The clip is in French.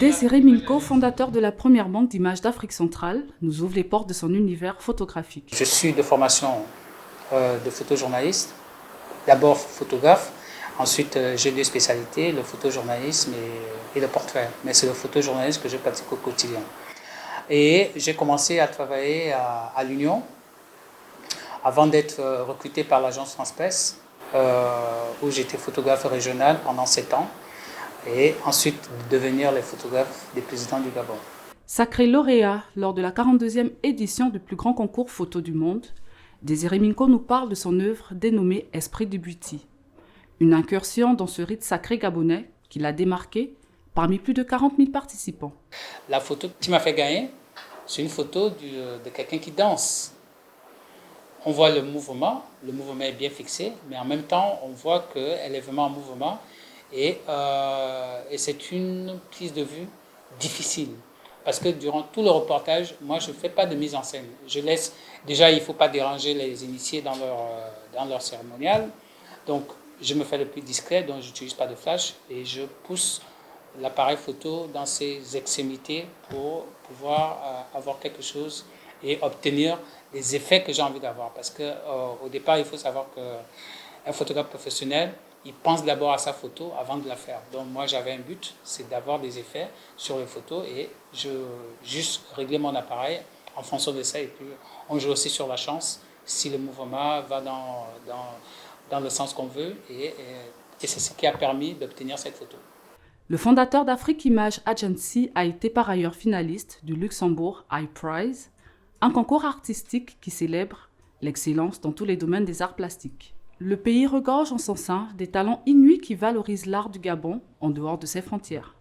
Désiré Minko, fondateur de la première banque d'images d'Afrique centrale, nous ouvre les portes de son univers photographique. Je suis de formation de photojournaliste, d'abord photographe, ensuite j'ai deux spécialités, le photojournalisme et le portrait. Mais c'est le photojournalisme que je pratique au quotidien. Et j'ai commencé à travailler à l'Union avant d'être recruté par l'agence France Presse, où j'étais photographe régional pendant 7 ans. Et ensuite devenir le photographe des présidents du Gabon. Sacré lauréat lors de la 42e édition du plus grand concours photo du monde, Désiré Minko nous parle de son œuvre dénommée Esprit de Beauty. Une incursion dans ce rite sacré gabonais qui l'a démarqué parmi plus de 40 000 participants. La photo qui m'a fait gagner, c'est une photo de quelqu'un qui danse. On voit le mouvement est bien fixé, mais en même temps, on voit qu'elle est vraiment en mouvement. Et c'est une prise de vue difficile. Parce que durant tout le reportage, moi, je ne fais pas de mise en scène. Je laisse, déjà, il ne faut pas déranger les initiés dans leur cérémonial. Donc, je me fais le plus discret, donc je n'utilise pas de flash. Et je pousse l'appareil photo dans ses extrémités pour pouvoir avoir quelque chose et obtenir les effets que j'ai envie d'avoir. Parce qu'au départ, il faut savoir qu'un photographe professionnel, il pense d'abord à sa photo avant de la faire. Donc moi j'avais un but, c'est d'avoir des effets sur les photos et je juste régler mon appareil en fonction de ça. Et puis on joue aussi sur la chance, si le mouvement va dans le sens qu'on veut. Et c'est ce qui a permis d'obtenir cette photo. Le fondateur d'Afrique Image Agency a été par ailleurs finaliste du Luxembourg High Prize, un concours artistique qui célèbre l'excellence dans tous les domaines des arts plastiques. Le pays regorge en son sein des talents inouïs qui valorisent l'art du Gabon en dehors de ses frontières.